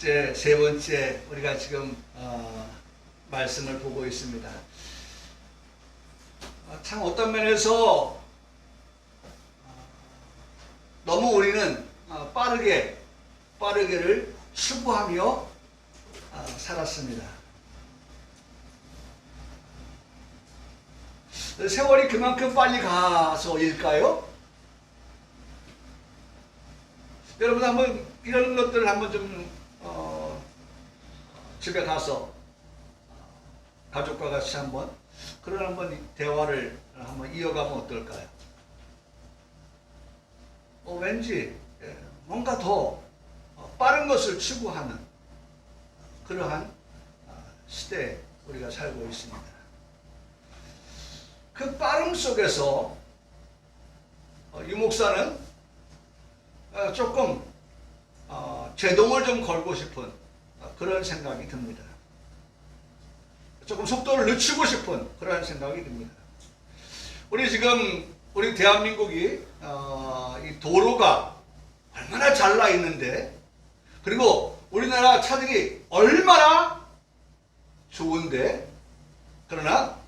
번째, 세 번째 우리가 지금 말씀을 보고 있습니다. 참 어떤 면에서 너무 우리는 빠르게를 추구하며 살았습니다. 세월이 그만큼 빨리 가서일까요? 여러분 한번 이런 것들을 한번 좀 집에 가서 가족과 같이 한번 그런 한번 대화를 한번 이어가면 어떨까요? 왠지 뭔가 더 빠른 것을 추구하는 그러한 시대에 우리가 살고 있습니다. 그 빠름 속에서 유 목사는 조금 제동을 좀 걸고 싶은 그런 생각이 듭니다. 조금 속도를 늦추고 싶은 그런 생각이 듭니다. 우리 대한민국이 이 도로가 얼마나 잘 나 있는데, 그리고 우리나라 차들이 얼마나 좋은데, 그러나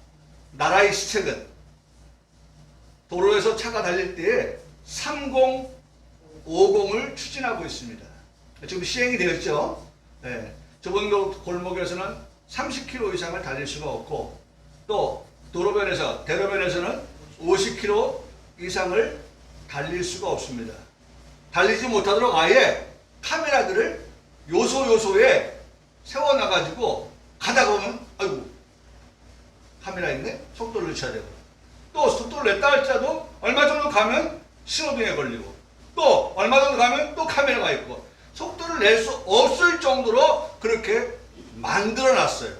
나라의 시책은 도로에서 차가 달릴 때에 3050을 추진하고 있습니다. 지금 시행이 되었죠. 네. 좁은 골목에서는 30km 이상을 달릴 수가 없고, 또 대로변에서는 50km 이상을 달릴 수가 없습니다. 달리지 못하도록 아예 카메라들을 요소에 세워놔가지고 가다가 보면 아이고 카메라 있네? 속도를 늦춰야 되고, 또 속도를 냈다 할지라도 얼마 정도 가면 신호등에 걸리고, 또 얼마 정도 가면 또 카메라가 있고, 속도를 낼 수 없을 정도로 그렇게 만들어 놨어요.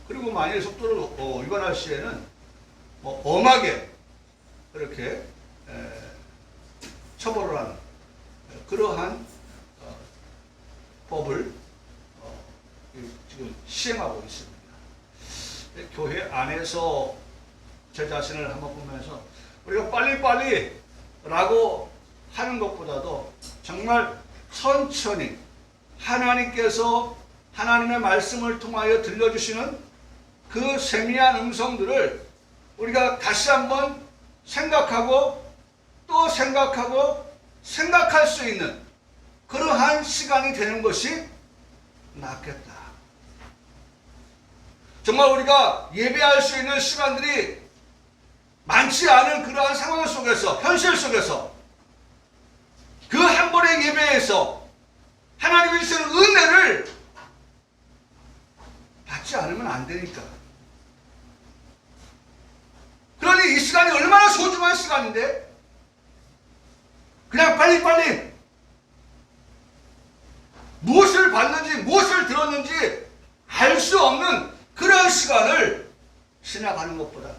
그리고 만일 속도를 위반할 시에는 엄하게 그렇게 처벌을 하는 그러한 법을 지금 시행하고 있습니다. 교회 안에서 제 자신을 한번 보면서 우리가 빨리빨리 라고 하는 것보다도 정말 천천히 하나님께서 하나님의 말씀을 통하여 들려주시는 그 세미한 음성들을 우리가 다시 한번 생각하고 또 생각할 수 있는 그러한 시간이 되는 것이 낫겠다. 정말 우리가 예배할 수 있는 시간들이 많지 않은 그러한 상황 속에서, 현실 속에서 그 한 번의 예배에서 하나님이 주시는 은혜를 받지 않으면 안 되니까. 그러니 이 시간이 얼마나 소중한 시간인데 그냥 빨리빨리 무엇을 봤는지 무엇을 들었는지 알 수 없는 그런 시간을 지나가는 것보다,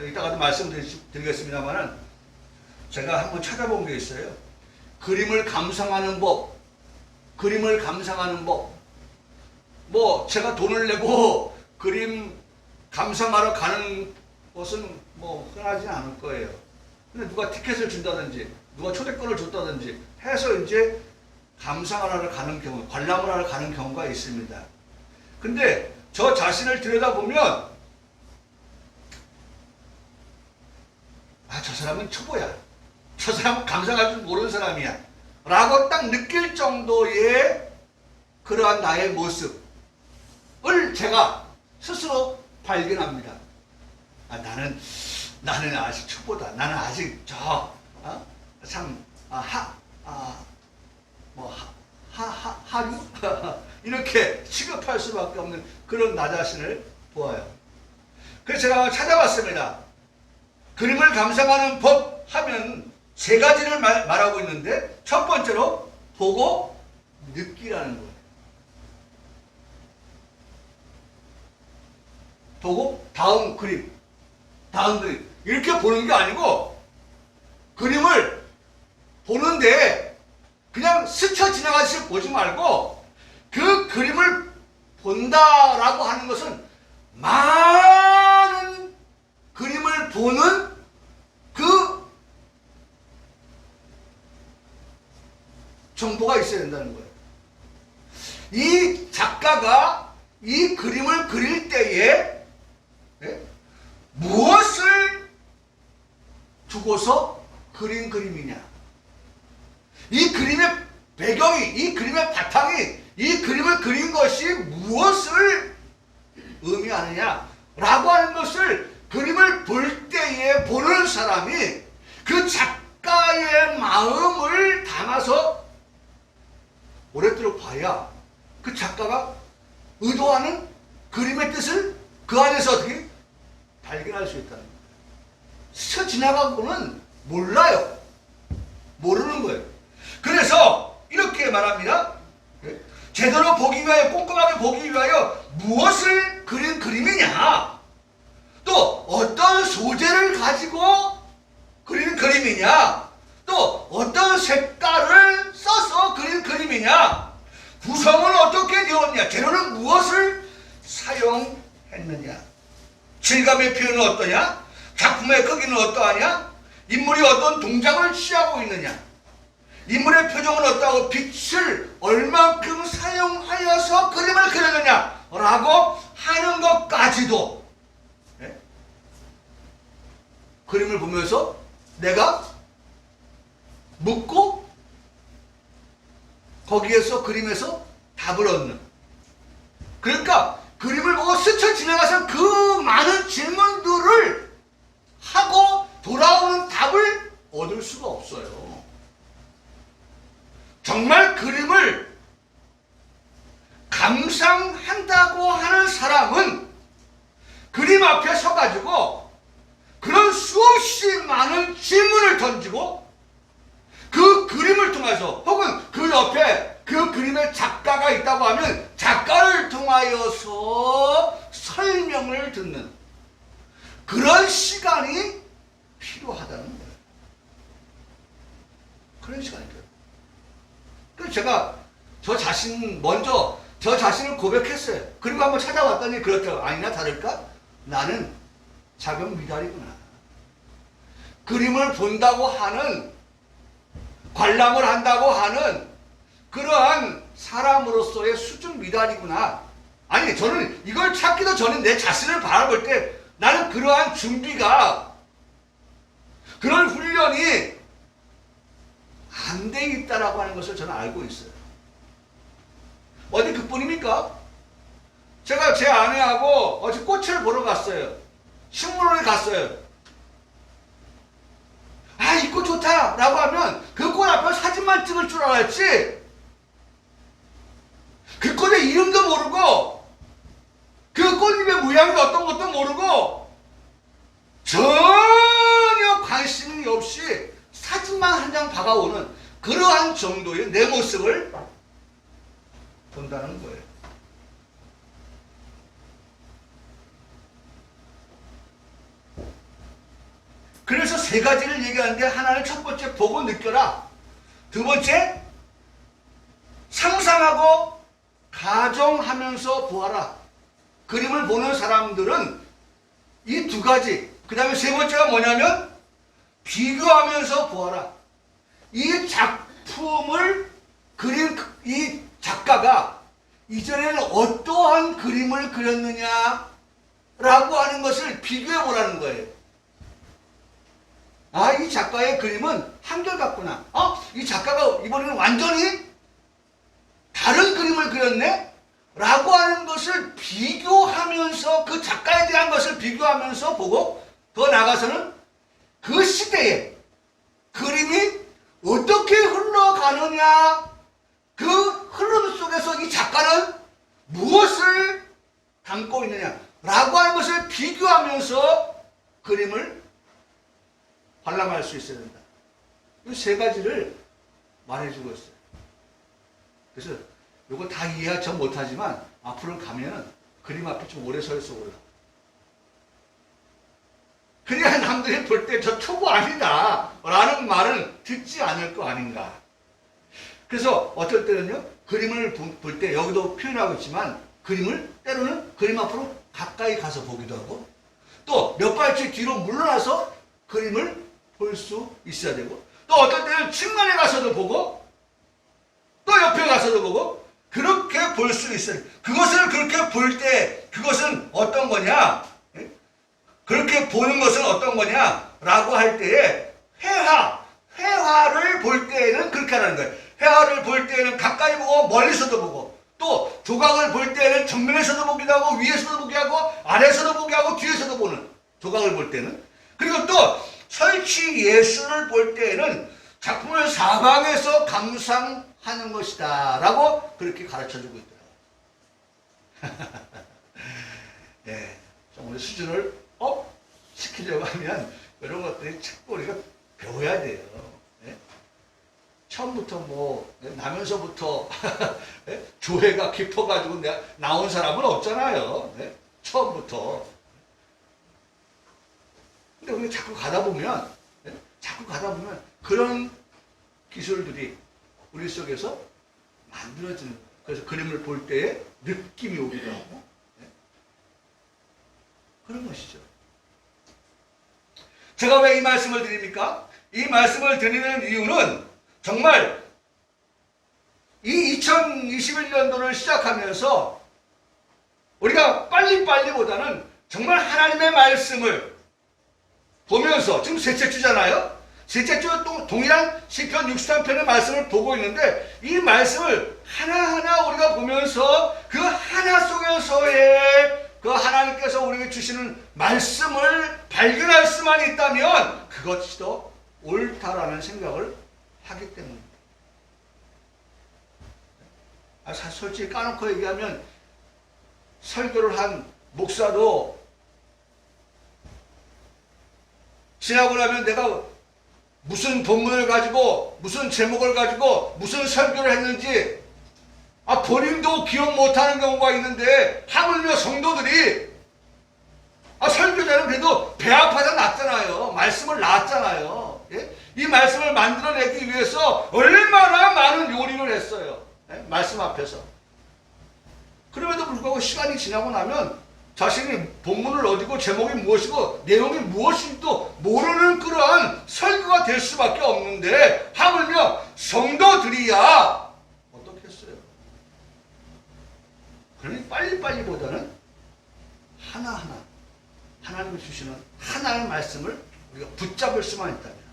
이따가도 말씀드리겠습니다만은 제가 한번 찾아본 게 있어요. 그림을 감상하는 법. 뭐 제가 돈을 내고 그림 감상하러 가는 것은 뭐 흔하지 않을 거예요. 근데 누가 티켓을 준다든지 누가 초대권을 줬다든지 해서 이제 감상하러 가는 경우, 관람을 하러 가는 경우가 있습니다. 근데 저 자신을 들여다보면 저 사람은 초보야. 저 사람은 감상할 줄 모르는 사람이야. 라고 딱 느낄 정도의 그러한 나의 모습을 제가 스스로 발견합니다. 나는 아직 초보다. 나는 아직 하류? 이렇게 취급할 수밖에 없는 그런 나 자신을 보아요. 그래서 제가 찾아봤습니다. 그림을 감상하는 법 하면 세 가지를 말하고 있는데, 첫 번째로 보고 느끼라는 거예요. 보고 다음 그림 이렇게 보는 게 아니고, 그림을 보는데 그냥 스쳐 지나가듯이 보지 말고 그 그림을 본다라고 하는 것은 많은 그림을 보는 그 정보가 있어야 된다는 거예요. 이 작가가 이 그림을 그릴 때에 무엇을 두고서 그린 그림이냐, 이 그림의 배경이, 이 그림의 바탕이, 이 그림을 그린 것이 무엇을 의미하느냐 라고 하는 것을 그림을 볼 때에 보는 사람이 그 작가의 마음을 담아서 오랫도록 봐야 그 작가가 의도하는 그림의 뜻을 그 안에서 어떻게 발견할 수 있다는 거예요. 스쳐 지나가고는 몰라요. 모르는 거예요. 그래서 이렇게 말합니다. 제대로 보기 위하여, 꼼꼼하게 보기 위하여 무엇을 그린 그림이냐, 또 어떤 소재를 가지고 그린 그림이냐, 또 어떤 색깔을 써서 그린 그림이냐, 구성은 어떻게 되었냐, 재료는 무엇을 사용했느냐, 질감의 표현은 어떠냐, 작품의 크기는 어떠하냐, 인물이 어떤 동작을 취하고 있느냐, 인물의 표정은 어떠하고 빛을 얼만큼 사용하여서 그림을 그렸느냐 라고 하는 것까지도 그림을 보면서 내가 묻고 거기에서 그림에서 답을 얻는, 그러니까 그림을 보고 스쳐 지나가서 그 많은 질문들을 하고 돌아오는 답을 얻을 수가 없어요. 정말 그림을 감상한다고 하는 사람은 그림 앞에 서가지고 그런 수없이 많은 질문을 던지고 그 그림을 통해서, 혹은 그 옆에 그 그림의 작가가 있다고 하면 작가를 통하여서 설명을 듣는 그런 시간이 필요하다는 거예요. 그런 시간이 필요해요. 그래서 제가 먼저 저 자신을 고백했어요. 그리고 한번 찾아왔더니 그렇다고, 아니나 다를까? 나는 작은 미달이구나. 그림을 본다고 하는, 관람을 한다고 하는 그러한 사람으로서의 수준 미달이구나. 아니, 저는 이걸 찾기도 전에 내 자신을 바라볼 때 나는 그러한 준비가, 그런 훈련이 안 돼 있다라고 하는 것을 저는 알고 있어요. 어디 그뿐입니까? 제가 제 아내하고 어제 꽃을 보러 갔어요. 식물원에 갔어요. 아, 이 꽃 좋다 라고 하면 그 꽃 앞에 사진만 찍을 줄 알았지, 그 꽃의 이름도 모르고 그 꽃잎의 모양이 어떤 것도 모르고 전혀 관심이 없이 사진만 한 장 박아오는 그러한 정도의 내 모습을 본다는 거예요. 그래서 세 가지를 얘기하는데, 하나는 첫 번째 보고 느껴라, 두 번째 상상하고 가정하면서 보아라. 그림을 보는 사람들은 이 두 가지, 그 다음에 세 번째가 뭐냐면 비교하면서 보아라. 이 작품을 그린 이 작가가 이전에는 어떠한 그림을 그렸느냐 라고 하는 것을 비교해 보라는 거예요. 아, 이 작가의 그림은 한결같구나. 이 작가가 이번에는 완전히 다른 그림을 그렸네? 라고 하는 것을 비교하면서, 그 작가에 대한 것을 비교하면서 보고, 더 나아가서는 그 시대에 그림이 어떻게 흘러가느냐, 그 흐름 속에서 이 작가는 무엇을 담고 있느냐 라고 하는 것을 비교하면서 그림을 관람할 수 있어야 된다. 이 세 가지를 말해주고 있어요. 그래서 이거 다 이해하 전 못하지만 앞으로 가면은 그림 앞에 좀 오래 서 있어 올라. 그래야 남들이 볼 때 저 초보 아니다 라는 말은 듣지 않을 거 아닌가. 그래서 어떨 때는요, 그림을 볼 때 여기도 표현하고 있지만 그림을 때로는 그림 앞으로 가까이 가서 보기도 하고, 또 몇 발짝 뒤로 물러나서 그림을 볼 수 있어야 되고, 또 어떨 때는 측면에 가서도 보고, 또 옆에 가서도 보고 그렇게 볼 수 있어요. 그것을 그렇게 볼 때 그것은 어떤 거냐? 그렇게 보는 것은 어떤 거냐? 라고 할 때에 회화를 볼 때에는 그렇게 하라는 거예요. 회화를 볼 때에는 가까이 보고 멀리서도 보고 또 조각을 볼 때에는 정면에서도 보기도 하고 위에서도 보게 하고 아래에서도 보게 하고 뒤에서도 보는 조각을 볼 때는 그리고 또 설치 예술을 볼 때에는 작품을 사방에서 감상하는 것이다 라고 그렇게 가르쳐주고 있더라고요. 예, 우리 수준을 업 시키려고 하면 이런 것들이 자꾸 우리가 배워야 돼요. 예? 처음부터 나면서부터 조회가 깊어가지고 나온 사람은 없잖아요. 예? 처음부터. 근데 우리 자꾸 가다 보면 그런 기술들이 우리 속에서 만들어지는 거예요. 그래서 그림을 볼 때에 느낌이 오기도 하고 그런 것이죠. 제가 왜 이 말씀을 드립니까? 이 말씀을 드리는 이유는 정말 이 2021년도를 시작하면서 우리가 빨리보다는 정말 하나님의 말씀을 보면서 지금 셋째 주잖아요. 셋째 주 동일한 시편 63편의 말씀을 보고 있는데 이 말씀을 하나하나 우리가 보면서 그 하나 속에서의 그 하나님께서 우리에게 주시는 말씀을 발견할 수만 있다면 그것이 더 옳다라는 생각을 하기 때문입니다. 솔직히 까놓고 얘기하면 설교를 한 목사도 지나고 나면 내가 무슨 본문을 가지고 무슨 제목을 가지고 무슨 설교를 했는지 본인도 기억 못하는 경우가 있는데 하물며 성도들이 설교자는 그래도 배 아파서 났잖아요. 말씀을 낳았잖아요. 예? 이 말씀을 만들어내기 위해서 얼마나 많은 요리를 했어요. 예? 말씀 앞에서. 그럼에도 불구하고 시간이 지나고 나면 자신이 본문을 어디고 제목이 무엇이고 내용이 무엇인지도 모르는 그러한 설교가 될 수밖에 없는데 하물며 성도들이야 어떻겠어요? 그러니 빨리보다는 하나하나 하나님이 주시는 하나의 말씀을 우리가 붙잡을 수만 있다면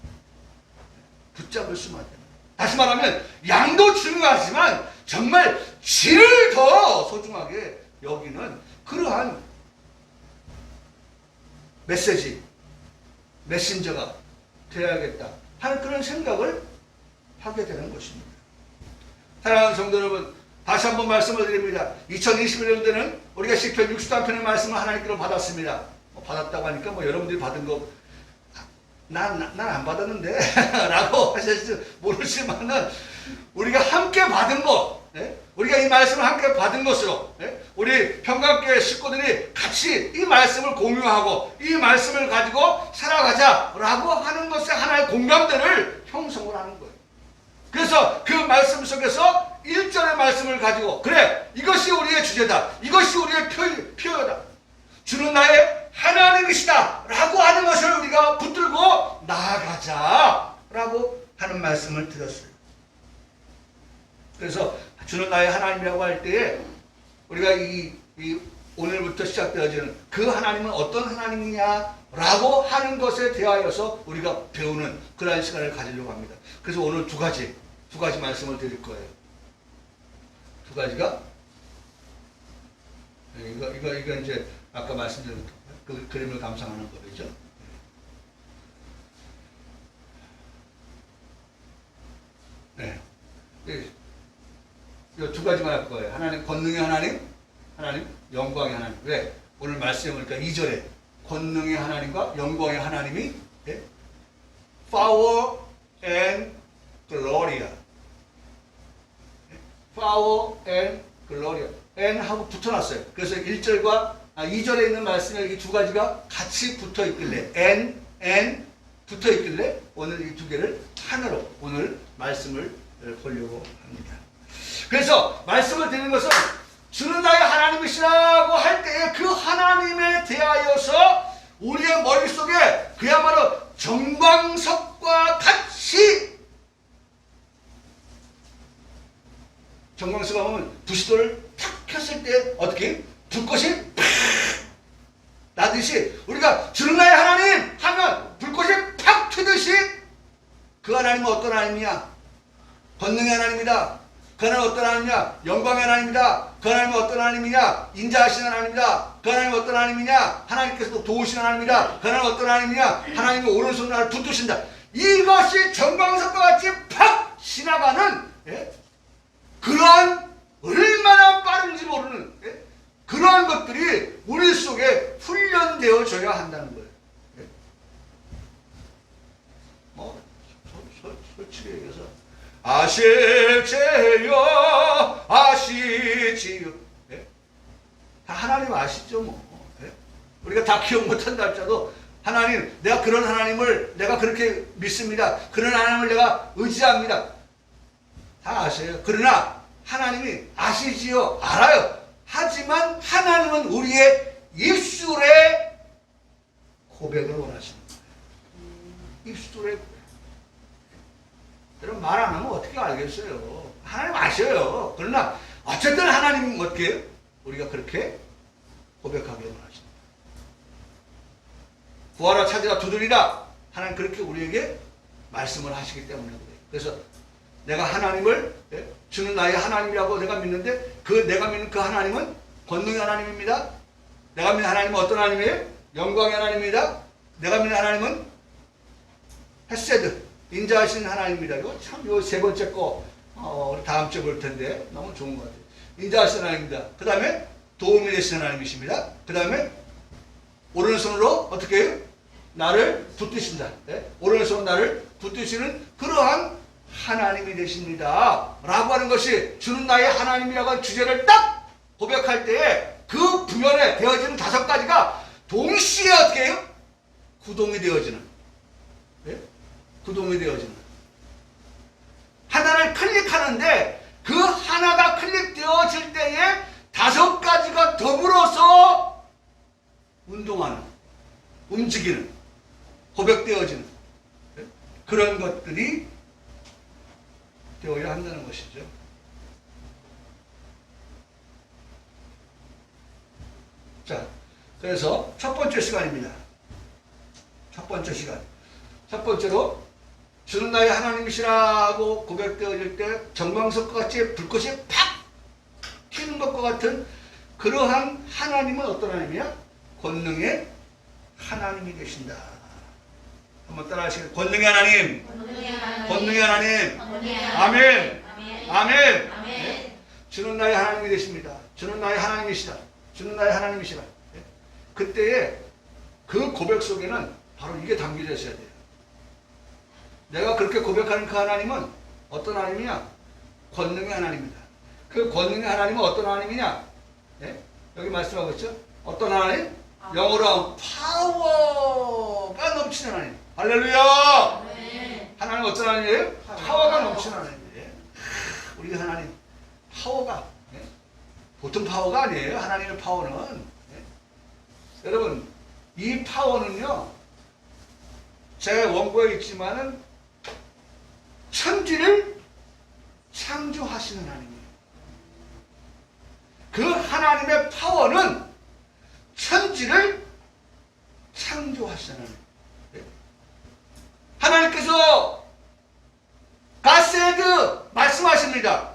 다시 말하면 양도 중요하지만 정말 질을 더 소중하게 여기는 그러한 메신저가 되어야겠다 하는 그런 생각을 하게 되는 것입니다. 사랑하는 성도 여러분, 다시 한번 말씀을 드립니다. 2021년도에는 우리가 시편 63편의 말씀을 하나님께로 받았습니다. 받았다고 하니까 여러분들이 받은 거 난 안 받았는데 라고 하실지 모르지만은 우리가 함께 받은 것, 우리가 이 말씀을 함께 받은 것으로 우리 평강교회 식구들이 같이 이 말씀을 공유하고 이 말씀을 가지고 살아가자라고 하는 것에 하나의 공감대를 형성을 하는 거예요. 그래서 그 말씀 속에서 1절의 말씀을 가지고 그래 이것이 우리의 주제다. 이것이 우리의 표어다. 주는 나의 하나님이시다 라고 하는 것을 우리가 붙들고 나아가자 라고 하는 말씀을 드렸어요. 그래서 주는 나의 하나님이라고 할 때에 우리가 이 오늘부터 시작되어지는 그 하나님은 어떤 하나님이냐 라고 하는 것에 대하여서 우리가 배우는 그러한 시간을 가지려고 합니다. 그래서 오늘 두 가지 말씀을 드릴 거예요. 두 가지가 이거 이제 아까 말씀드린 그 그림을 감상하는 거죠. 네. 이 두 가지만 할 거예요. 하나님 권능의 하나님, 영광의 하나님. 왜? 오늘 말씀해 보니까 2절에 권능의 하나님과 영광의 하나님이 power and glory. power and glory. and 하고 붙어놨어요. 그래서 1절과 2절에 있는 말씀에 이 두 가지가 같이 붙어 있길래 and 붙어 있길래 오늘 이 두 개를 하나로 오늘 말씀을 보려고 합니다. 그래서 말씀을 드리는 것은 주는 나의 하나님이시라고 할 때에 그 하나님에 대하여서 우리의 머릿속에 그야말로 정광석과 같이 정광석하면 부싯돌을 탁 켰을 때 어떻게 불꽃이 팍 나듯이 우리가 주는 나의 하나님 하면 불꽃이 팍 튀듯이 그 하나님은 어떤 하나님이냐? 권능의 하나님이다. 그 하나님은 어떤 하나님이냐? 영광의 하나님이다. 그 하나님은 어떤 하나님이냐? 인자하신 하나님이다. 그 하나님은 어떤 하나님이냐? 하나님께서 도우신 하나님이다. 그 하나님은 어떤 하나님이냐? 하나님이 오른손으로 나를 붙드신다. 이것이 정광석과 같이 팍 지나가는 그러한 얼마나 빠른지 모르는 그러한 것들이 우리 속에 훈련되어져야 한다는 거예요. 솔직히 얘기해서 아실지요 아시지요 다 하나님 아시죠 뭐. 우리가 다 기억 못한다 할지라도 하나님, 내가 그런 하나님을 내가 그렇게 믿습니다. 그런 하나님을 내가 의지합니다. 다 아셔요. 그러나 하나님이 아시지요? 알아요. 하지만 하나님은 우리의 입술의 고백을 원하시는 거예요. 입술의 고백. 여러분 말 안 하면 어떻게 알겠어요? 하나님 아셔요. 그러나 어쨌든 하나님은 어떻게 해요? 우리가 그렇게 고백하게 원하십니다. 구하라 찾으라 두드리라. 하나님 그렇게 우리에게 말씀을 하시기 때문에 그래요. 그래서 내가 하나님을 주는 나의 하나님이라고 내가 믿는데 그 내가 믿는 그 하나님은 권능의 하나님입니다. 내가 믿는 하나님은 어떤 하나님이에요? 영광의 하나님입니다. 내가 믿는 하나님은 헤세드 인자하신 하나님입니다. 이거 참 요 세 번째 거 다음 주에 볼 텐데 너무 좋은 것 같아요. 인자하신 하나님입니다. 그 다음에 도움이 되신 하나님이십니다. 그 다음에 오른손으로 어떻게 해요? 나를 붙드신다. 오른손으로 나를 붙드시는 그러한 하나님이 되십니다. 라고 하는 것이 주는 나의 하나님이라고 하는 주제를 딱 고백할 때에 그 부연에 되어지는 다섯 가지가 동시에 어떻게 해요? 구동이 되어지는. 구동이 되어지는. 하나를 클릭하는데 그 하나가 클릭되어질 때에 다섯 가지가 더불어서 운동하는, 움직이는, 고백되어지는 그런 것들이 되어야 한다는 것이죠. 자, 그래서 첫 번째 시간입니다. 첫 번째 시간. 첫 번째로 주는 나의 하나님이시라고 고백되어질 때 정광석과 같이 불꽃이 팍 튀는 것과 같은 그러한 하나님은 어떤 하나님이야? 권능의 하나님이 되신다. 한번 따라하시겠습니다. 권능의 하나님. 권능의 하나님. 아멘. 아멘. 네? 주는 나의 하나님이 되십니다. 주는 나의 하나님이시다. 주는 나의 하나님이시다. 네? 그때에 그 고백 속에는 바로 이게 담겨져 있어야 돼요. 내가 그렇게 고백하는 그 하나님은 어떤 하나님이냐? 권능의 하나님입니다. 그 권능의 하나님은 어떤 하나님이냐? 네? 여기 말씀하고 있죠? 어떤 하나님? 영어로 파워가 넘치는 하나님. 할렐루야! 네. 하나님 어떤 하나님이에요? 파워가 넘치는 하나님이에요. 우리 하나님 파워가 보통 파워가 아니에요. 하나님의 파워는. 여러분 이 파워는요 제 원고에 있지만은 천지를 창조하시는 하나님이에요. 그 하나님의 파워는 천지를 창조하시는 하나님. 하나님께서 가세드 말씀하십니다.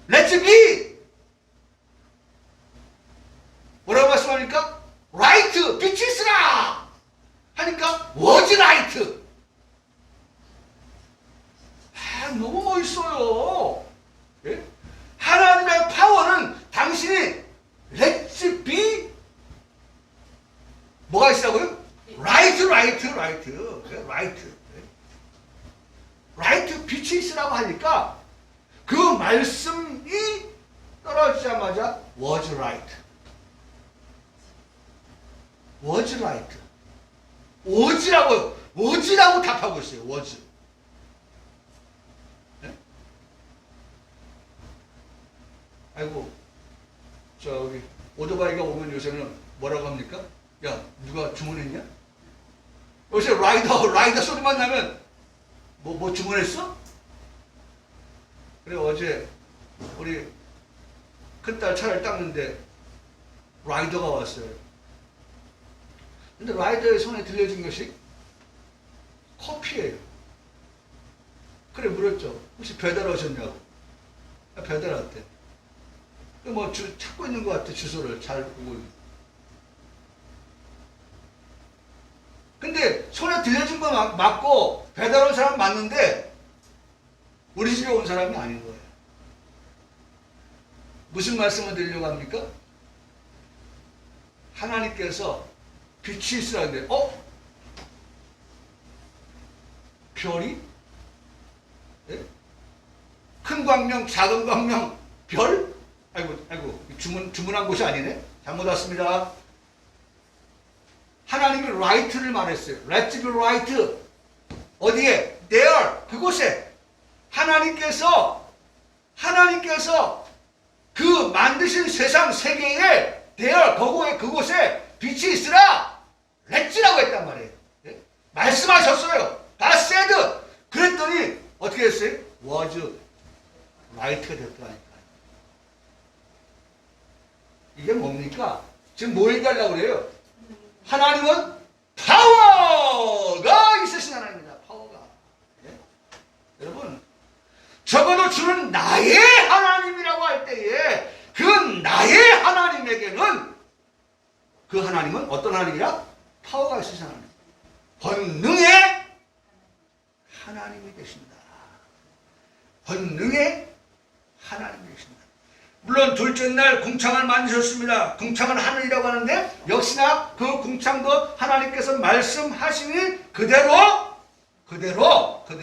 Let's be. 뭐라고 말씀합니까? Right, 빛이 있으라 하니까 was right. 너무 멋있어요. 예? 하나님의 파워는 당신이 Let's be 뭐가 있으라고요? Right, right, right, right, right, 빛이 있으라고 하니까 그 말씀이 떨어지자마자 was right, was right, was라고 답하고 있어요. was. 네? 아이고, 저기 오토바이가 오면 요새는 뭐라고 합니까? 야, 누가 주문했냐? 요새 라이더 소리만 나면 뭐 주문했어? 그래 어제 우리 큰딸 차를 닦는데 라이더가 왔어요. 근데 라이더의 손에 들려진 것이 커피예요. 그래 물었죠. 혹시 배달 오셨냐고. 배달 왔대. 뭐 찾고 있는 것 같아. 주소를 잘 보고. 근데 손에 들려진 거 맞고 배달 온 사람 맞는데 우리 집에 온 사람이 아닌 거예요. 무슨 말씀을 드리려고 합니까? 하나님께서 빛이 있으라는데 별이? 예? 큰 광명, 작은 광명, 별? 아이고, 주문한 곳이 아니네? 잘못 왔습니다. 하나님이 right를 말했어요. Let's be right. 어디에? There. 그곳에. 하나님께서 그 만드신 세상 세계에 there, 그곳에 빛이 있으라. Let's라고 했단 말이에요. 예? 말씀하셨어요. God said. 그랬더니 어떻게 했어요? Was right가 됐더라니까. 이게 뭡니까? 지금 뭐 얘기하려고 그래요? 하나님은 파워가 있으신 하나님입니다. 파워가. 예? 여러분, 적어도 주는 나의 하나님이라고 할 때에 그 나의 하나님에게는 그 하나님은 어떤 하나님이라? 파워가 있으신 하나님. 권능의 하나님이 되신다. 권능의 하나님이 되신다. 물론 둘째 날 궁창을 만드셨습니다. 궁창은 하늘이라고 하는데 역시나 그 궁창도 하나님께서 말씀하시니 그대로 되었습니다.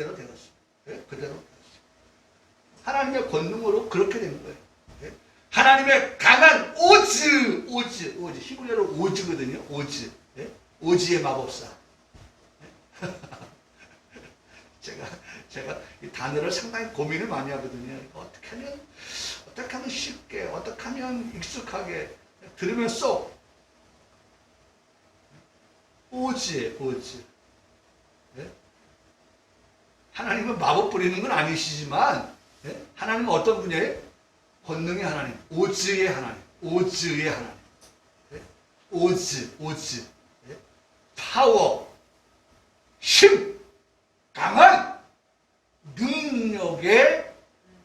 네? 그대로 되었습니다. 하나님의 권능으로 그렇게 된 거예요. 네? 하나님의 강한 오즈 히브리어로 오즈거든요. 오즈. 네? 오즈의 마법사. 네? 제가 이 단어를 상당히 고민을 많이 하거든요. 어떻게 하면 쉽게, 어떻게 하면 익숙하게 들으면 쏙. 오즈예요, 오즈. 네? 하나님은 마법 부리는 건 아니시지만, 네? 하나님은 어떤 분이에요? 권능의 하나님, 오즈의 하나님, 오즈의 하나님. 네? 오즈. 네? 파워, 힘, 강한 능력의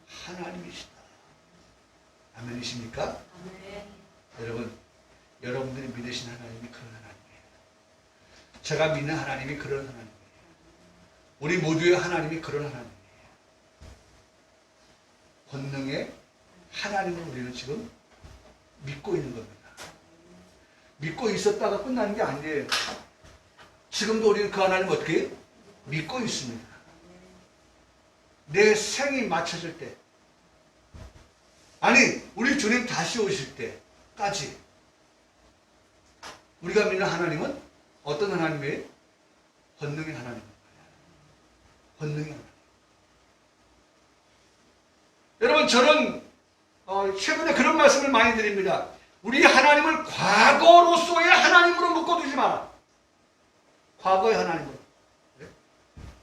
하나님이시다. 아멘이십니까? 아멘. 여러분, 여러분들이 믿으신 하나님이 그런 하나님이에요. 제가 믿는 하나님이 그런 하나님이에요. 우리 모두의 하나님이 그런 하나님이에요. 권능의 하나님을 우리는 지금 믿고 있는 겁니다. 믿고 있었다가 끝나는 게 아니에요. 지금도 우리는 그 하나님 어떻게 해요? 믿고 있습니다. 내 생이 맞춰질 때, 아니 우리 주님 다시 오실 때까지 우리가 믿는 하나님은 어떤 하나님이에요? 권능의 하나님. 권능의 하나님. 여러분 저는 최근에 그런 말씀을 많이 드립니다. 우리 하나님을 과거로서의 하나님으로 묶어두지 마라. 과거의 하나님으로.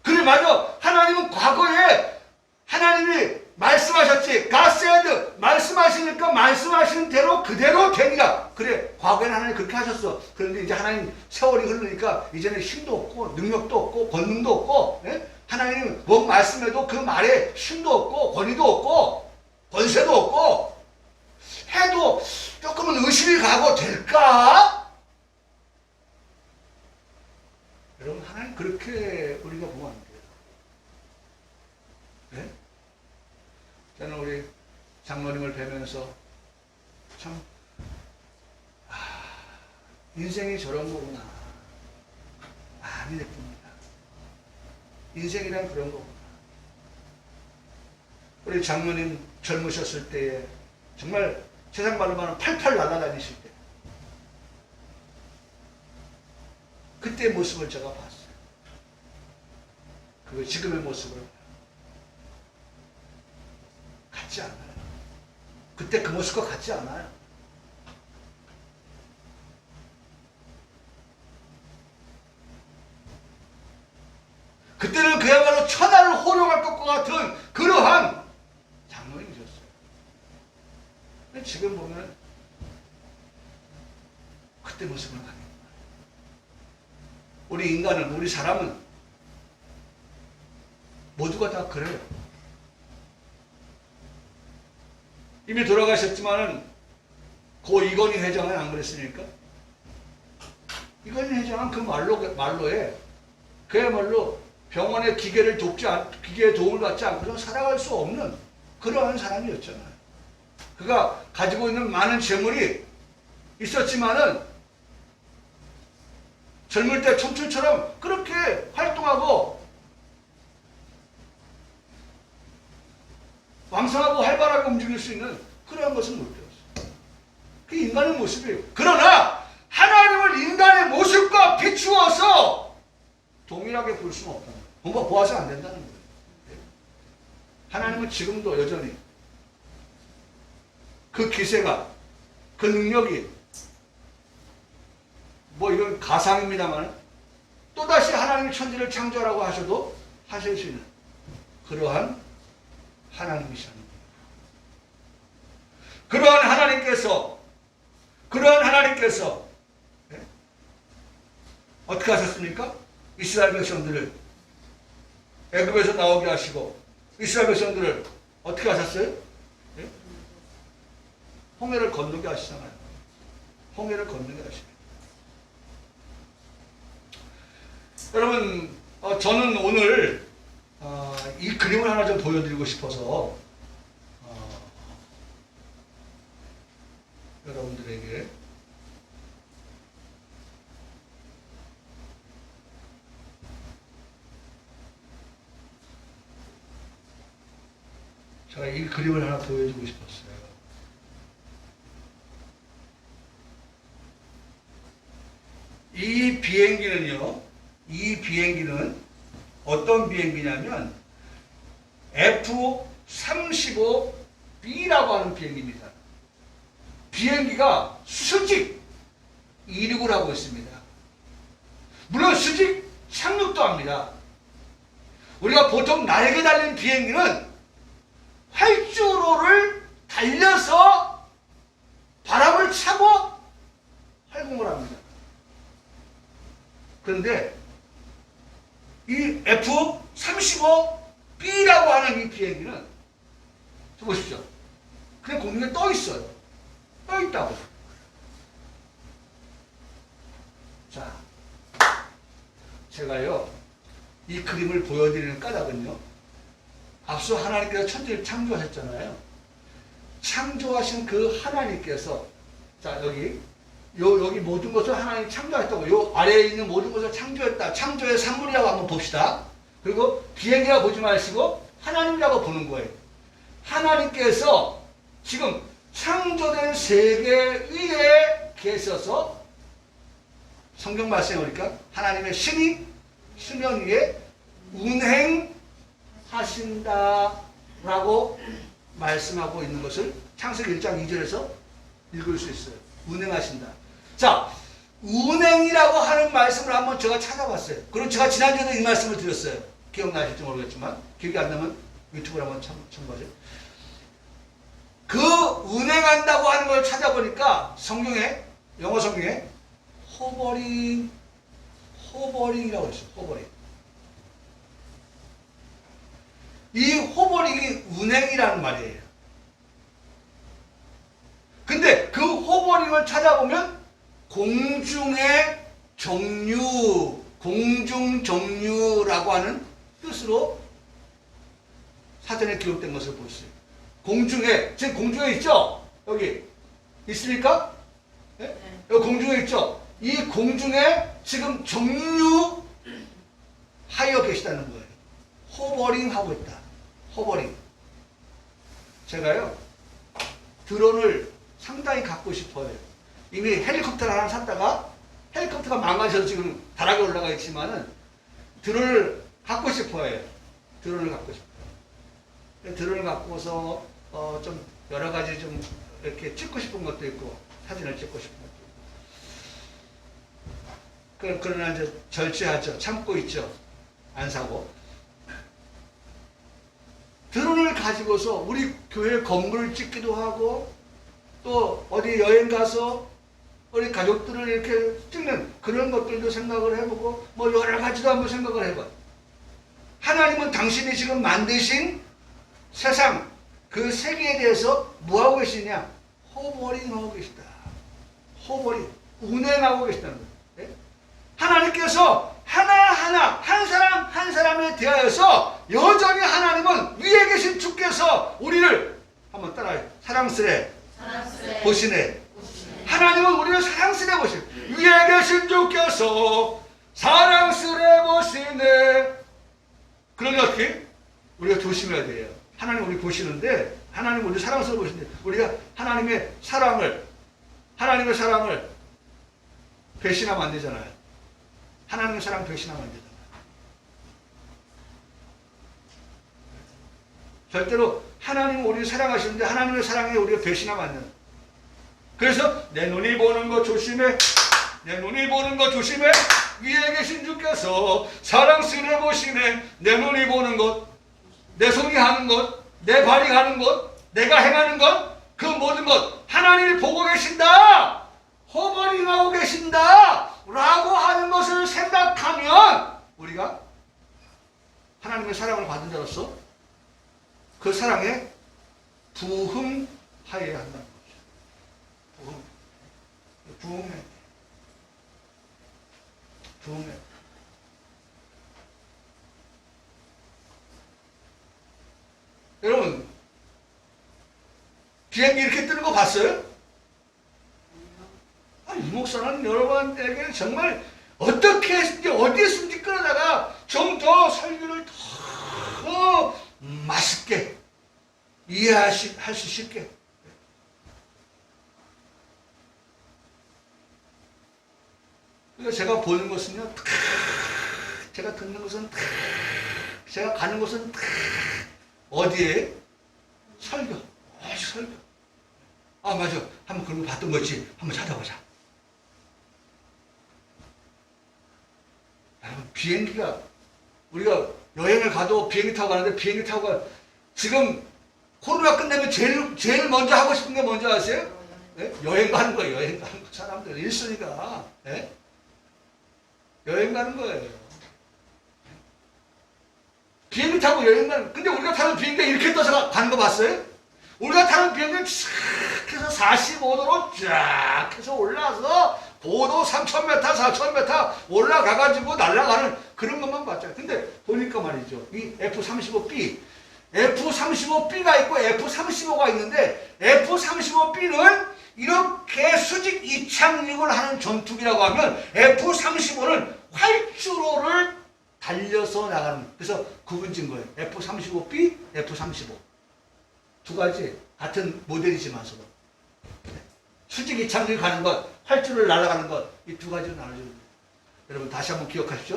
그래 맞아. 하나님은 과거에 하나님이 말씀하셨지. God said. 말씀하시니까 말씀하시는 대로 그대로 되니라. 그래 과거에는 하나님 그렇게 하셨어. 그런데 이제 하나님 세월이 흐르니까 이제는 힘도 없고 능력도 없고 권능도 없고 하나님 뭔 말씀해도 그 말에 힘도 없고 권위도 없고 권세도 없고 해도 조금은 의심이 가고 될까? 여러분 하나님 그렇게 우리가 보면 안 돼요. 네? 저는 우리 장로님을 뵈면서 참 인생이 저런 거구나 많이 느낍니다. 인생이란 그런 거구나. 우리 장로님 젊으셨을 때에 정말 세상 말로 말하면 팔팔 날아다니실 때 그때의 모습을 제가 봤어요. 그리고 지금의 모습을 같지 않아요. 그때 그 모습과 같지 않아요. 그때는 그야말로 천하를 호령할 것과 같은 그러한 지금 보면 그때 모습을 가는 거예요. 우리 인간은, 우리 사람은 모두가 다 그래요. 이미 돌아가셨지만은 고 이건희 회장은 안 그랬습니까? 이건희 회장은 그 말로에 그야말로 병원의 기계의 도움을 받지 않고서 살아갈 수 없는 그러한 사람이었잖아요. 그가 가지고 있는 많은 재물이 있었지만은 젊을 때 청춘처럼 그렇게 활동하고 왕성하고 활발하게 움직일 수 있는 그러한 것은 못 되었어요. 그게 인간의 모습이에요. 그러나 하나님을 인간의 모습과 비추어서 동일하게 볼 수는 없다는 거예요. 뭔가 보아서 안 된다는 거예요. 하나님은 지금도 여전히 그 기세가, 그 능력이, 뭐 이건 가상입니다만 또다시 하나님이 천지를 창조하라고 하셔도 하실 수 있는 그러한 하나님이시라는 거예요. 그러한 하나님께서 어떻게 하셨습니까? 이스라엘 백성들을 애굽에서 나오게 하시고 이스라엘 백성들을 어떻게 하셨어요? 홍해를 건너게 하시잖아요. 홍해를 건너게 하시고. 여러분, 저는 오늘 이 그림을 하나 좀 보여드리고 싶어서 여러분들에게 제가 이 그림을 하나 보여주고 싶었어요. 이 비행기는 어떤 비행기냐면 F-35B라고 하는 비행기입니다. 비행기가 수직 이륙을 하고 있습니다. 물론 수직 착륙도 합니다. 우리가 보통 날개 달린 비행기는 활주로를 달려서 바람을 차고 활공을 합니다. 그런데 이 F-35B라고 하는 이 비행기는 보십시오. 그냥 공중에 떠 있어요. 떠 있다고. 자, 제가요 이 그림을 보여드리는 까닭은요, 앞서 하나님께서 천지를 창조하셨잖아요. 창조하신 그 하나님께서, 자 여기 모든 것을 하나님 창조했다고, 요 아래에 있는 모든 것을 창조했다. 창조의 산물이라고 한번 봅시다. 그리고 비행기라 보지 마시고 하나님이라고 보는 거예요. 하나님께서 지금 창조된 세계 위에 계셔서 성경 말씀에 보니까 하나님의 신이 수면 위에 운행하신다라고 말씀하고 있는 것을 창세기 1장 2절에서 읽을 수 있어요. 운행하신다. 자, 운행이라고 하는 말씀을 한번 제가 찾아봤어요. 그리고 제가 지난주에도 이 말씀을 드렸어요. 기억나실지 모르겠지만, 기억이 안 나면 유튜브를 한번 참고하세요. 그 운행한다고 하는 걸 찾아보니까 성경에, 영어 성경에 호버링이라고 있어요. 호버링. 이 호버링이 운행이라는 말이에요. 근데 그 호버링을 찾아보면 공중의 정류, 공중정류라고 하는 뜻으로 사전에 기록된 것을 볼 수 있어요. 공중에, 지금 공중에 있죠? 여기 있습니까? 네? 여기 공중에 있죠? 이 공중에 지금 정류하여 계시다는 거예요. 호버링 하고 있다. 호버링. 제가요 드론을 상당히 갖고 싶어요. 이미 헬리콥터를 하나 샀다가 헬리콥터가 망가져서 지금 다락에 올라가 있지만은 드론을 갖고 싶어요. 드론을 갖고 싶어요. 드론을 갖고서 좀 여러 가지 좀 이렇게 찍고 싶은 것도 있고 사진을 찍고 싶은 것도 있고. 그러나 이제 절제하죠. 참고 있죠. 안 사고. 드론을 가지고서 우리 교회 건물을 찍기도 하고 또 어디 여행 가서 우리 가족들을 이렇게 찍는 그런 것들도 생각을 해보고 뭐 여러 가지도 한번 생각을 해봐. 하나님은 당신이 지금 만드신 세상 그 세계에 대해서 뭐하고 계시냐? 호버링하고 계시다. 호버링, 운행하고 계시다는 거예요. 네? 하나님께서 하나하나 한 사람 한 사람에 대하여서 여전히 하나님은 위에 계신 주께서 우리를 한번 따라해요. 사랑스레 보시네. 하나님은 우리를 사랑스레 보시네. 위에 계신 주께서 사랑스레 보시네. 그러니 어떻게? 우리가 조심해야 돼요. 하나님 우리 보시는데, 하나님 우리 사랑스레 보시는데, 우리가 하나님의 사랑을 배신하면 안 되잖아요. 하나님의 사랑 배신하면 안 되잖아요. 절대로 하나님은 우리를 사랑하시는데 하나님의 사랑에 우리가 배신하면 안 돼요. 그래서 내 눈이 보는 것 조심해. 내 눈이 보는 것 조심해. 위에 계신 주께서 사랑스레 보시네. 내 눈이 보는 것, 내 손이 하는 것, 내 발이 하는 것, 내가 행하는 것, 그 모든 것 하나님이 보고 계신다. 호버링하고 계신다. 라고 하는 것을 생각하면 우리가 하나님의 사랑을 받은 자로서 그 사랑에 부흥하여야 한다는 거죠. 부흥해. 여러분, 비행기 이렇게 뜨는 거 봤어요? 이 목사는 여러분에게 정말 어떻게 했는지 어디에서든지 끌어다가 좀 더 설교를 더 맛있게 이해할 수 있게. 그러니까 제가 보는 것은요, 제가 듣는 것은, 제가 가는 곳은 어디에? 설교. 설교. 아, 맞아. 한번 그런 거 봤던 거지. 한번 찾아보자. 여러분, 비행기가, 우리가 여행을 가도 비행기 타고 가는데 비행기 타고 지금 코로나 끝나면 제일 먼저 하고 싶은 게 뭔지 아세요? 네? 여행 가는 거예요. 여행 가는 거. 사람들 일순위가. 네? 여행 가는 거예요. 비행기 타고 여행 가는, 근데 우리가 타는 비행기가 이렇게 떠서 가는 거 봤어요? 우리가 타는 비행기는 쫙 해서 45도로 쫙 해서 올라와서 고도 3,000m, 4,000m 올라가가지고 날아가는 그런 것만 봤잖아요. 근데 보니까 말이죠. 이 F-35B가 있고 F-35가 있는데 F-35B는 이렇게 수직 이착륙을 하는 전투기라고 하면 F-35는 활주로를 달려서 나가는, 그래서 구분 진 거예요. F-35B, F-35. 두 가지 같은 모델이지만서도 수직 이착륙 가는 것, 활주로를 날아가는 것, 이 두 가지로 나눠집니다. 여러분 다시 한번 기억하십시오.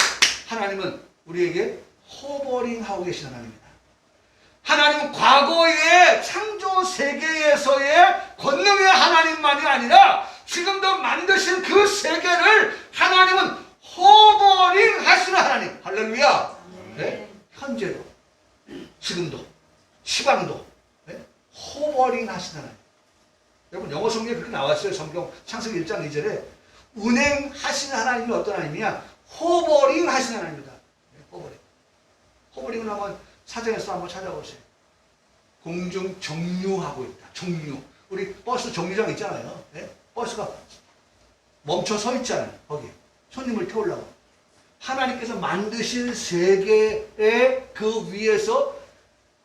하나님은 우리에게 호버링하고 계신 하나님입니다. 하나님은 과거의 창조 세계에서의 권능의 하나님만이 아니라 지금도 만드신 그 세계를 하나님은 호버링 하시는 하나님. 할렐루야. 네? 현재도, 지금도, 시방도 호버링 하시는 하나님. 여러분 영어 성경에 그렇게 나왔어요. 성경 창세기 1장 2절에 운행하시는 하나님이 어떤 하나님이냐? 호버링 하시는 하나님입니다. 호버링. 호버링은 한번 사전에서 한번 찾아보세요. 공중 정류하고 있다. 정류. 우리 버스 정류장 있잖아요. 네? 버스가 멈춰 서 있잖아요. 거기 손님을 태우려고. 하나님께서 만드신 세계의 그 위에서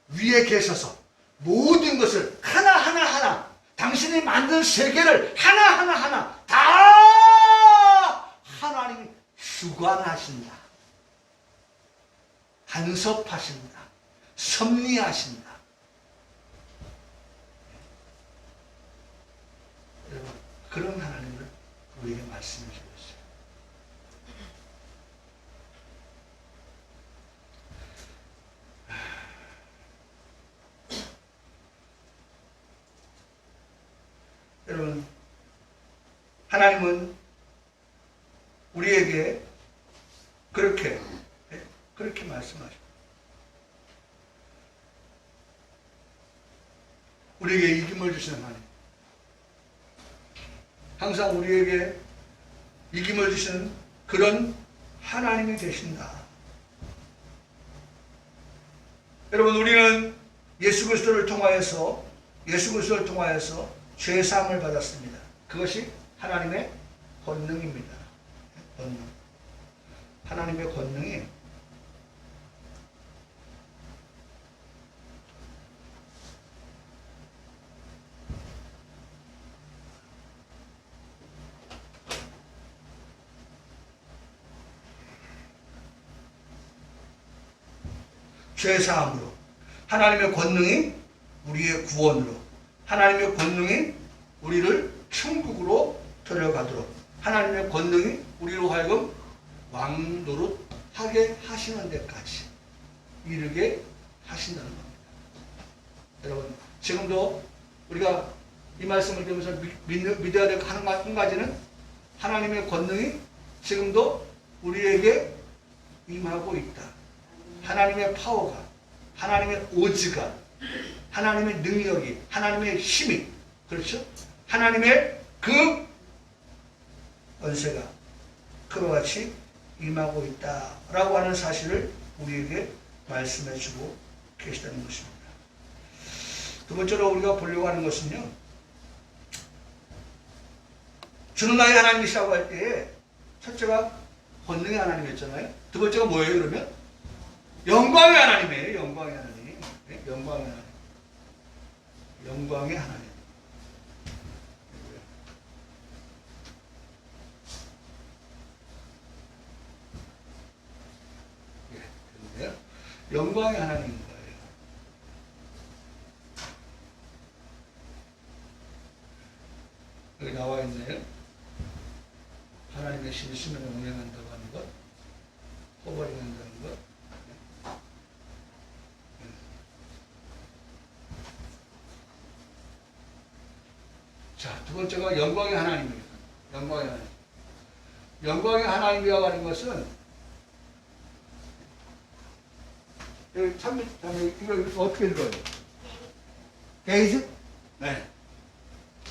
위에 계셔서 모든 것을 하나 당신이 만든 세계를 하나 다 하나님이 주관하신다. 간섭하신다. 섭리하신다. 여러분, 그런 하나님을 우리에게 말씀해 주셨어요. 여러분, 하나님은 우리에게 그렇게 말씀하십니다. 우리에게 이김을 주시는 하나님. 항상 우리에게 이김을 주시는 그런 하나님이 되신다. 여러분, 우리는 예수 그리스도를 통하여서 죄 사함을 받았습니다. 그것이 하나님의 권능입니다. 권능. 하나님의 권능이 죄사함으로, 하나님의 권능이 우리의 구원으로, 하나님의 권능이 우리를 천국으로 데려가도록, 하나님의 권능이 우리로 하여금 왕노릇하게 하시는 데까지 이르게 하신다는 겁니다. 여러분, 지금도 우리가 이 말씀을 들으면서 믿어야 될 한 가지는 하나님의 권능이 지금도 우리에게 임하고 있다. 하나님의 파워가, 하나님의 오즈가, 하나님의 능력이, 하나님의 힘이, 그렇죠? 하나님의 그 은세가 그와 같이 임하고 있다라고 하는 사실을 우리에게 말씀해 주고 계시다는 것입니다. 두 번째로 우리가 보려고 하는 것은요, 주는 나의 하나님이시라고 할 때에 첫째가 권능의 하나님이었잖아요. 두 번째가 뭐예요, 그러면? 영광의 하나님이에요. 영광의 하나님. 네? 영광의 하나님. 영광의 하나님. 예, 그런데요. 영광의 하나님인 거예요. 여기 나와 있네요. 하나님의 신심을 운행한다고 하는 것, 호버링한다는 것. 자, 두 번째가 영광의 하나님입니다. 영광의 하나님. 영광의 하나님이라고 하는 것은, 여기 참, 이거 어떻게 읽어요? 게이즈? 네.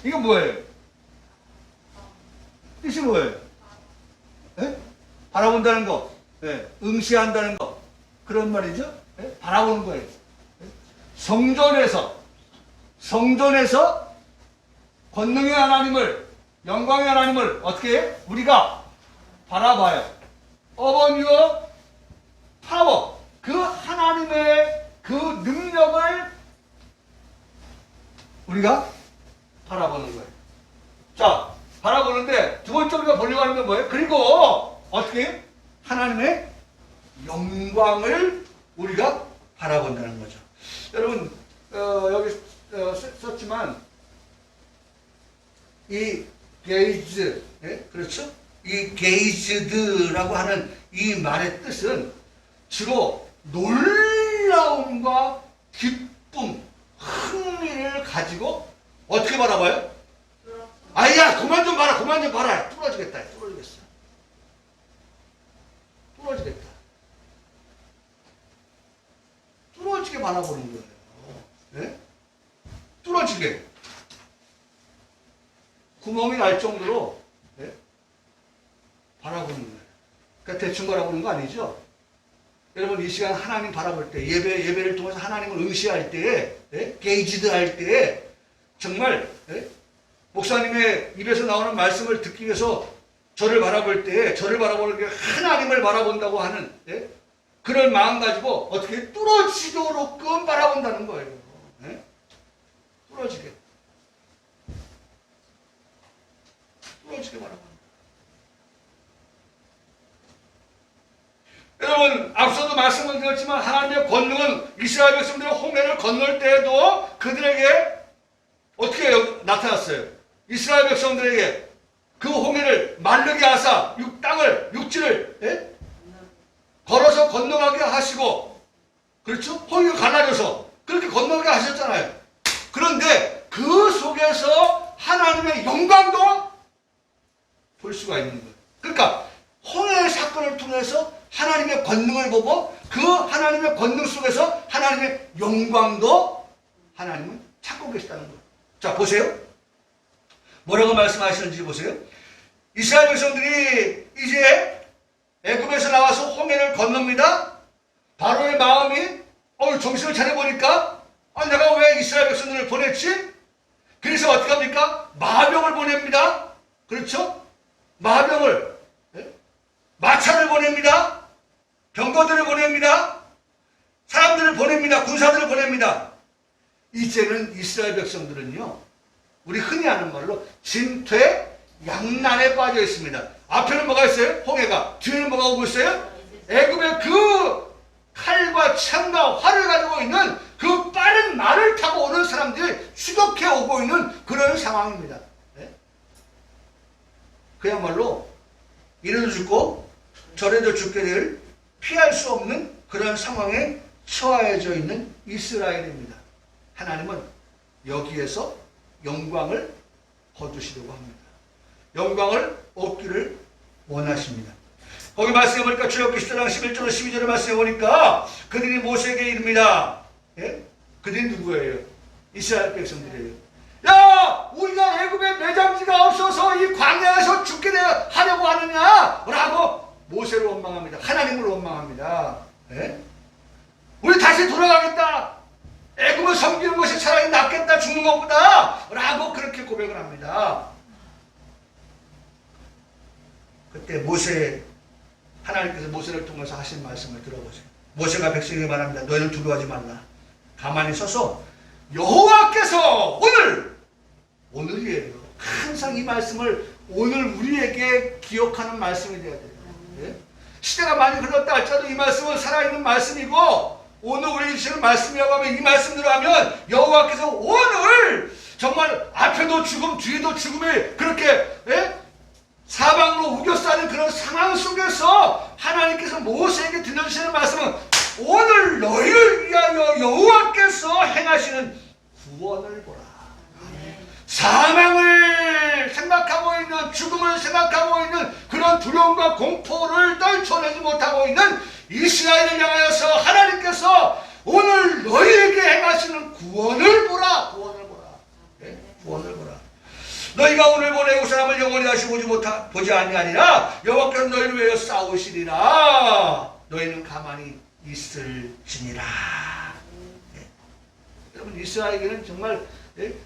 이거 뭐예요? 뜻이 뭐예요? 네? 바라본다는 거, 네. 응시한다는 거, 그런 말이죠? 네? 바라보는 거예요. 네? 성전에서 권능의 하나님을, 영광의 하나님을 어떻게 해? 우리가 바라봐요. Upon your power. 그 하나님의 그 능력을 우리가 바라보는 거예요. 자, 바라보는데 두 번째 우리가 보려고 하는 건 뭐예요? 그리고 어떻게 해? 하나님의 영광을 우리가 바라본다는 거죠. 여러분, 여기 썼지만 이 게이즈, 예? 그렇죠? 이 게이즈드라고 하는 이 말의 뜻은 주로 놀라움과 기쁨, 흥미를 가지고 어떻게 바라봐요? 아야, 그만 좀 봐라, 그만 좀 봐라. 뚫어지겠다, 뚫어지겠어. 뚫어지겠다. 뚫어지게 바라보는 거예요. 예? 뚫어지게. 구멍이 날 정도로, 예? 바라보는 거예요. 그러니까 대충 바라보는 거 아니죠? 여러분, 이 시간 하나님 바라볼 때, 예배를 통해서 하나님을 응시할 때에, 예? 게이지드 할 때에, 정말, 예? 목사님의 입에서 나오는 말씀을 듣기 위해서 저를 바라볼 때에, 저를 바라보는 게 하나님을 바라본다고 하는, 예? 그런 마음 가지고 어떻게 뚫어지도록끔 바라본다는 거예요. 예? 뚫어지게. 뚫어지게 바라본다. 여러분, 앞서도 말씀을 드렸지만 하나님의 권능은 이스라엘 백성들의 홍해를 건널 때에도 그들에게 어떻게 나타났어요? 이스라엘 백성들에게 그 홍해를 마르게 하사 육지를, 예? 걸어서 건너가게 하시고, 그렇죠? 홍해가 갈라져서 그렇게 건너게 하셨잖아요. 그런데 그 속에서 하나님의 영광도 볼 수가 있는 거예요. 그러니까 홍해의 사건을 통해서 하나님의 권능을 보고 그 하나님의 권능 속에서 하나님의 영광도 하나님은 찾고 계시다는 거예요. 자, 보세요. 뭐라고 말씀하시는지 보세요. 이스라엘 백성들이 이제 애굽에서 나와서 홍해를 건넙니다. 바로의 마음이 정신을 차려보니까 내가 왜 이스라엘 백성들을 보냈지? 그래서 어떻게 합니까? 마병을 보냅니다. 그렇죠? 마병을, 마차를 보냅니다. 병거들을 보냅니다. 사람들을 보냅니다. 군사들을 보냅니다. 이제는 이스라엘 백성들은요, 우리 흔히 하는 말로 진퇴 양난에 빠져 있습니다. 앞에는 뭐가 있어요? 홍해가. 뒤에는 뭐가 오고 있어요? 애굽의 그 칼과 창과 활을 가지고 있는 그 빠른 말을 타고 오는 사람들이 추격해 오고 있는 그런 상황입니다. 그야말로 이래도 죽고 저래도 죽게 될 피할 수 없는 그런 상황에 처해져 있는 이스라엘입니다. 하나님은 여기에서 영광을 거두시려고 합니다. 영광을 얻기를 원하십니다. 거기 말씀해 보니까 출애굽기 10장 11절 12절에 말씀해 보니까 그들이 모세에게 이릅니다. 그들이 누구예요? 이스라엘 백성들이에요. 야, 우리가 애굽에 매장지가 없어서 이 광야에서 죽게 하려고 하느냐? 라고 모세를 원망합니다. 하나님을 원망합니다. 우리 다시 돌아가겠다. 애굽을 섬기는 것이 차라리 낫겠다, 죽는 것보다. 라고 그렇게 고백을 합니다. 그때 하나님께서 모세를 통해서 하신 말씀을 들어보세요. 모세가 백성에게 말합니다. 너희는 두려워하지 말라. 가만히 서서 여호와께서 오늘이에요. 항상 이 말씀을 오늘 우리에게 기억하는 말씀이 되어야 돼요. 시대가 많이 흘렀다 할지라도 이 말씀은 살아있는 말씀이고 오늘 우리 주시는 말씀이라고 하면 이 말씀대로 하면 여호와께서 오늘 정말 앞에도 죽음 뒤에도 죽음이 그렇게 사방으로 우겨싸는 그런 상황 속에서 하나님께서 모세에게 들려주시는 말씀은 오늘 너희를 위하여 여호와께서 행하시는 구원을 보라. 사망을 생각하고 있는, 죽음을 생각하고 있는 그런 두려움과 공포를 떨쳐내지 못하고 있는 이스라엘을 향하여서 하나님께서 오늘 너희에게 행하시는 구원을 보라. 구원을 보라. 너희가 오늘 본 애국 사람을 영원히 다시 보지 아니하리라. 여호와께서 너희를 위하여 싸우시리라. 너희는 가만히 있을지니라. 여러분, 이스라엘에게는 정말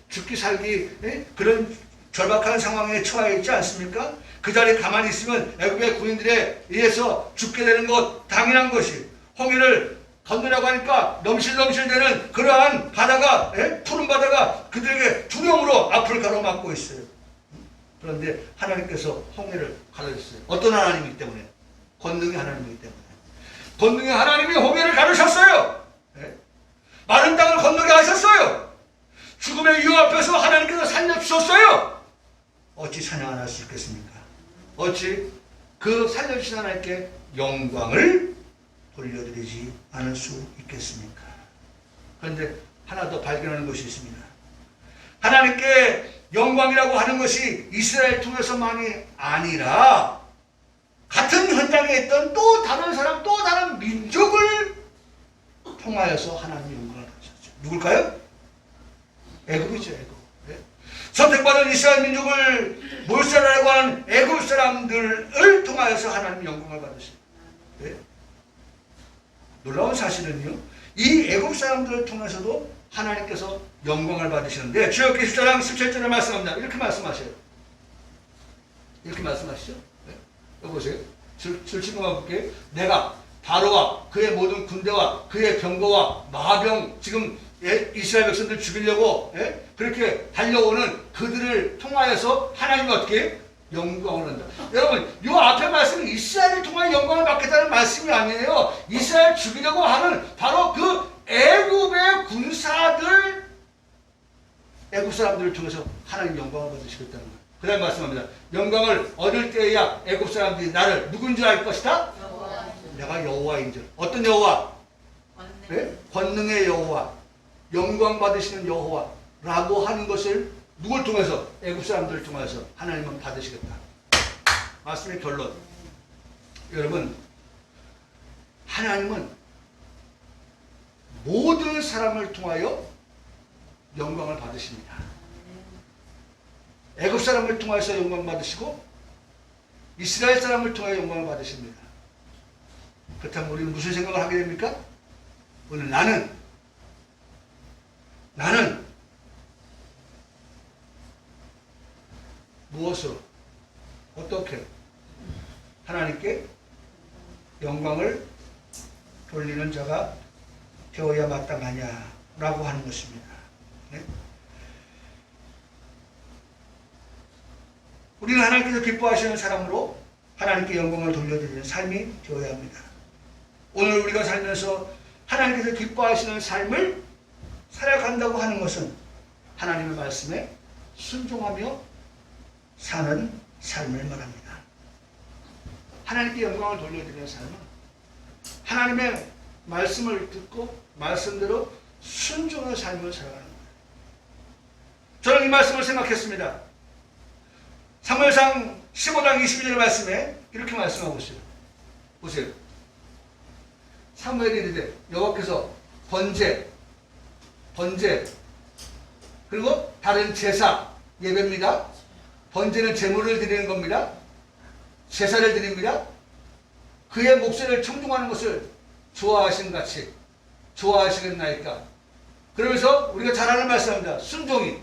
죽기 살기 그런 절박한 상황에 처해 있지 않습니까? 그 자리에 가만히 있으면 애굽의 군인들에 의해서 죽게 되는 것 당연한 것이, 홍해를 건너라고 하니까 넘실넘실되는 그러한 바다가, 푸른 바다가 그들에게 두려움으로 앞을 가로막고 있어요. 그런데 하나님께서 홍해를 가르셨어요. 어떤 하나님이기 때문에? 권능의 하나님이기 때문에. 권능의 하나님이 홍해를 가르셨어요. 마른 땅을 건너게 하셨어요. 죽음의 위험 앞에서 하나님께서 살려주셨어요. 어찌 찬양 안 할 수 있겠습니까? 어찌 그 살려주신 하나님께 영광을 돌려드리지 않을 수 있겠습니까? 그런데 하나 더 발견하는 것이 있습니다. 하나님께 영광이라고 하는 것이 이스라엘 통해서만이 아니라 같은 현장에 있던 또 다른 사람, 또 다른 민족을 통하여서 하나님의 영광을 가르쳤죠. 누굴까요? 애굽이죠, 애굽. 선택받은 이스라엘 민족을 몰살하려고 하는 애굽 사람들을 통하여서 하나님의 영광을 받으십니다. 놀라운 사실은요, 이 애굽 사람들을 통해서도 하나님께서 영광을 받으시는데 출애굽기 10장 17절에 말씀합니다. 이렇게 말씀하셔요. 이렇게 말씀하시죠. 여기 보세요. 질문만 볼게요. 내가 바로와 그의 모든 군대와 그의 병거와 마병, 지금 이스라엘 백성들 죽이려고 그렇게 달려오는 그들을 통하여서 하나님이 어떻게 영광을 한다. 여러분, 이 앞에 말씀은 이스라엘을 통해 영광을 받겠다는 말씀이 아니에요. 이스라엘 죽이려고 하는 바로 그 애굽의 군사들, 애굽 사람들을 통해서 하나님 영광을 받으시겠다는 거예요. 그 다음에 말씀합니다. 영광을 얻을 때에야 애굽 사람들이 나를 누군지 알 것이다? 내가 여호와인 줄. 어떤 여호와? 권능의 여호와, 영광 받으시는 여호와라고 하는 것을 누굴 통해서? 애굽 사람들을 통해서 하나님은 받으시겠다. 말씀의 결론. 여러분, 하나님은 모든 사람을 통하여 영광을 받으십니다. 애굽 사람을 통해서 영광 받으시고 이스라엘 사람을 통해 영광을 받으십니다. 그렇다면 우리는 무슨 생각을 하게 됩니까? 오늘 나는 무엇으로 어떻게 하나님께 영광을 돌리는 자가 되어야 마땅하냐라고 하는 것입니다. 네? 우리는 하나님께서 기뻐하시는 사람으로 하나님께 영광을 돌려드리는 삶이 되어야 합니다. 오늘 우리가 살면서 하나님께서 기뻐하시는 삶을 살아간다고 하는 것은 하나님의 말씀에 순종하며 사는 삶을 말합니다. 하나님께 영광을 돌려드리는 삶은 하나님의 말씀을 듣고 말씀대로 순종의 삶을 살아가는 거예요. 저는 이 말씀을 생각했습니다. 사무엘상 15장 22절 말씀에 이렇게 말씀하고 있어요. 보세요. 사무엘이 이르되 여호와께서 번제 그리고 다른 제사 예배입니다. 번제는 제물을 드리는 겁니다. 제사를 드립니다. 그의 목소리를 청중하는 것을 좋아하신 같이 좋아하시겠나이까. 그러면서 우리가 잘 아는 말씀입니다. 순종이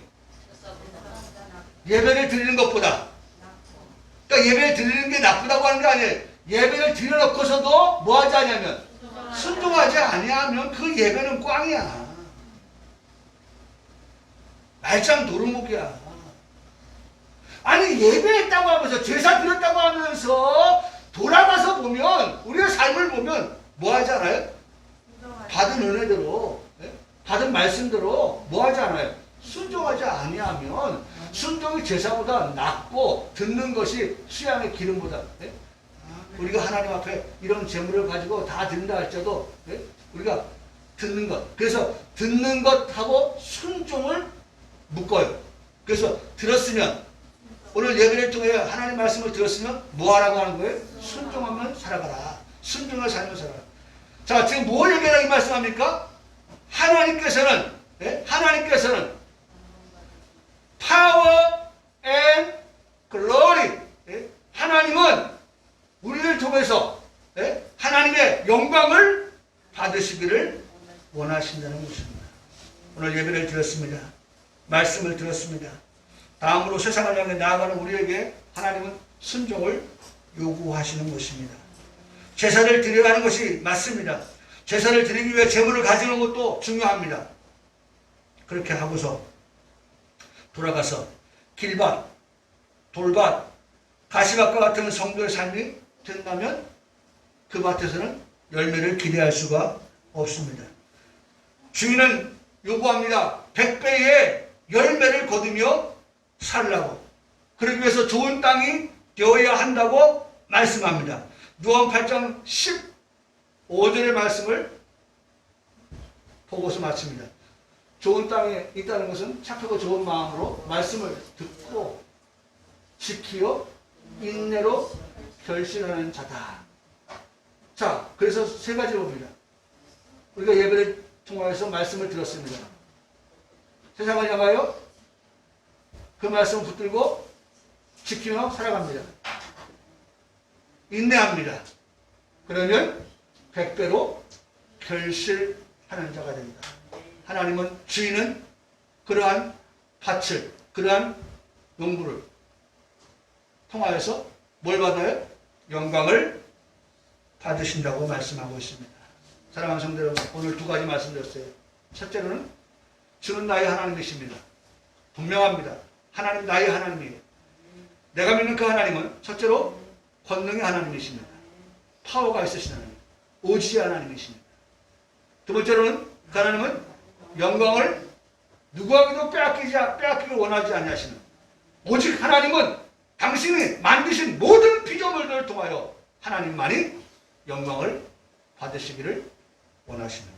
예배를 드리는 것보다, 그러니까 예배를 드리는 게 나쁘다고 하는 게 아니에요. 예배를 드려놓고서도 뭐 하지 않냐면 순종하지 아니하면 그 예배는 꽝이야. 말짱 도루묵이야. 아니 예배했다고 하면서 제사 드렸다고 하면서 돌아가서 보면 우리의 삶을 보면 뭐 하지 않아요? 받은 은혜대로 받은 말씀대로 뭐 하지 않아요? 순종하지 아니하면 순종이 제사보다 낫고 듣는 것이 수양의 기름보다 우리가 하나님 앞에 이런 재물을 가지고 다 드린다 할지라도 우리가 듣는 것, 그래서 듣는 것하고 순종을 묶어요. 그래서 들었으면 오늘 예배를 통해 하나님 말씀을 들었으면 뭐 하라고 하는 거예요? 순종하면 살아가라. 순종을 살면 살아라. 자, 지금 뭘 얘기하라고 말씀합니까? 하나님께서는 power and glory, 하나님은 우리를 통해서 하나님의 영광을 받으시기를 원하신다는 것입니다. 오늘 예배를 드렸습니다. 말씀을 들었습니다. 다음으로 세상을 향해 나아가는 우리에게 하나님은 순종을 요구하시는 것입니다. 제사를 드려야 하는 것이 맞습니다. 제사를 드리기 위해 제물을 가지는 것도 중요합니다. 그렇게 하고서 돌아가서 길밭, 돌밭, 가시밭과 같은 성도의 삶이 된다면 그 밭에서는 열매를 기대할 수가 없습니다. 주인은 요구합니다. 100배의 열매를 거두며 살라고. 그러기 위해서 좋은 땅이 되어야 한다고 말씀합니다. 요한 8장 15절의 말씀을 보고서 마칩니다. 좋은 땅에 있다는 것은 착하고 좋은 마음으로 말씀을 듣고 지키어 인내로 결실하는 자다. 자, 그래서 세 가지를 봅니다. 우리가 예배를 통해서 말씀을 들었습니다. 세상을 향하여 그 말씀을 붙들고 지키며 살아갑니다. 인내합니다. 그러면 100배로 결실하는 자가 됩니다. 하나님은 주인은 그러한 밭을, 그러한 농부를 통하여서 뭘 받아요? 영광을 받으신다고 말씀하고 있습니다. 사랑하는 성도 여러분, 오늘 두 가지 말씀드렸어요. 첫째로는 주는 나의 하나님이십니다. 분명합니다. 하나님 나의 하나님이에요. 내가 믿는 그 하나님은 첫째로 권능의 하나님이십니다. 파워가 있으신 하나님, 오지의 하나님이십니다. 두 번째로는 그 하나님은 영광을 누구에게도 빼앗기를 원하지 아니하시는, 오직 하나님은 당신이 만드신 모든 피조물들을 통하여 하나님만이 영광을 받으시기를 원하십니다.